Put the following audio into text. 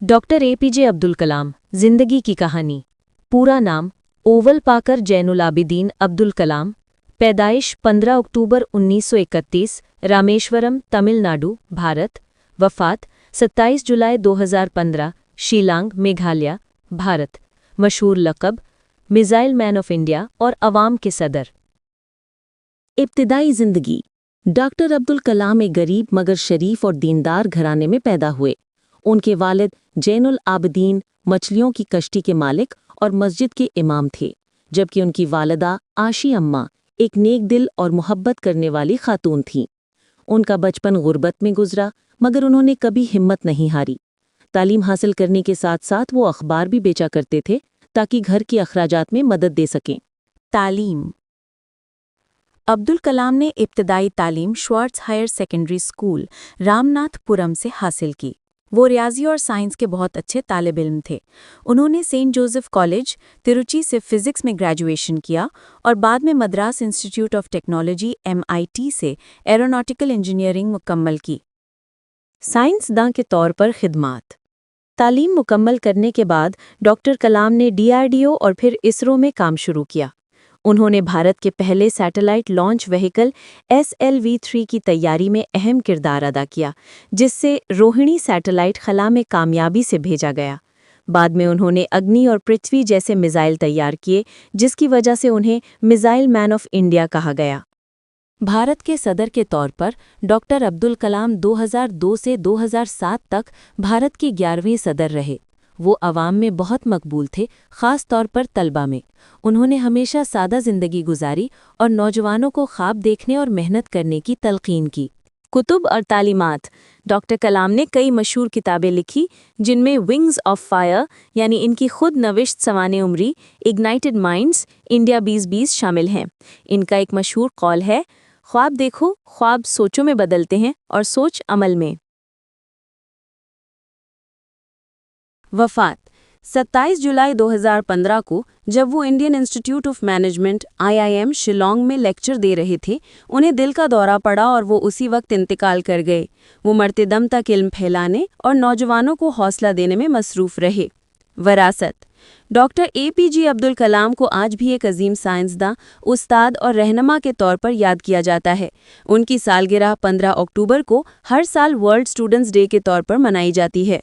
Doctor APJ Abdul Kalam, जिंदगी की कहानी। पूरा नाम ओवल पाकर जैनुल आबिदीन अब्दुल कलाम। पैदाइश 15 अक्टूबर 1931, रामेश्वरम, तमिलनाडु, भारत। वफ़ात 27 जुलाई 2015, शिलांग, मेघालय, भारत। मशहूर लक़ब मिसाइल मैन ऑफ इंडिया और अवाम के सदर। इब्तिदाई जिंदगी। डॉक्टर अब्दुल कलाम एक गरीब मगर शरीफ और दीनदार घराने में पैदा हुए। उनके वालिद जैनुल आबिदीन मछलियों की कश्ती के मालिक और मस्जिद के इमाम थे, जबकि उनकी वालिदा आशी अम्मा एक नेक दिल और मोहब्बत करने वाली खातून थीं। उनका बचपन गुर्बत में गुजरा, मगर उन्होंने कभी हिम्मत नहीं हारी। तालीम हासिल करने के साथ साथ वो अखबार भी बेचा करते थे ताकि घर के अखराजात में मदद दे सकें। तालीम। अब्दुल कलाम ने इब्तदाई तालीम Schwartz higher secondary school, Ramanathapuram से हासिल की। वो रियाजी और साइंस के बहुत अच्छे तालिब इल्म थे। उन्होंने सेंट जोसेफ कॉलेज, तिरुचि से फिजिक्स में ग्रेजुएशन किया और बाद में Madras institute of technology MIT से एरोनॉटिकल इंजीनियरिंग मुकम्मल की। साइंसदां के तौर पर खिदमात। तालीम मुकम्मल करने के बाद डॉक्टर कलाम ने DRDO और फिर इसरो में काम शुरू किया। उन्होंने भारत के पहले सैटेलाइट लॉन्च व्हीकल SLV-3 की तैयारी में अहम किरदार अदा किया, जिससे रोहिणी सैटेलाइट खला में कामयाबी से भेजा गया। बाद में उन्होंने अग्नि और पृथ्वी जैसे मिसाइल तैयार किए, जिसकी वजह से उन्हें मिसाइल मैन ऑफ इंडिया कहा गया। भारत के सदर के तौर पर डॉक्टर अब्दुल कलाम 2002 से 2007 तक भारत के 11वें सदर रहे। वो अवाम में बहुत मकबूल थे, ख़ास तौर पर तलबा में। उन्होंने हमेशा सादा ज़िंदगी गुजारी और नौजवानों को ख्वाब देखने और मेहनत करने की तलकीन की। कुतुब और तालीमात। डॉक्टर कलाम ने कई मशहूर किताबें लिखी, जिनमें विंग्स ऑफ फायर यानी इनकी खुद नविश्त सवाने उम्री, इग्नाइटेड माइंड्स, इंडिया 2020 शामिल हैं। इनका एक मशहूर कौल है, ख्वाब देखो, ख्वाब सोचों में बदलते हैं और सोच अमल में। वफ़ात 27 जुलाई 2015 को, जब वो Indian institute of management IIM Shillong में लेक्चर दे रहे थे, उन्हें दिल का दौरा पड़ा और वो उसी वक्त इंतकाल कर गए। वो मरते दम तक इल्म फैलाने और नौजवानों को हौसला देने में मसरूफ़ रहे। वरासत। डॉक्टर APJ अब्दुल कलाम को आज भी एक अजीम साइंसदां, उस्ताद और रहनुमा के तौर पर याद किया जाता है। उनकी सालगिरह 15 अक्टूबर को हर साल वर्ल्ड स्टूडेंट्स डे के तौर पर मनाई जाती है।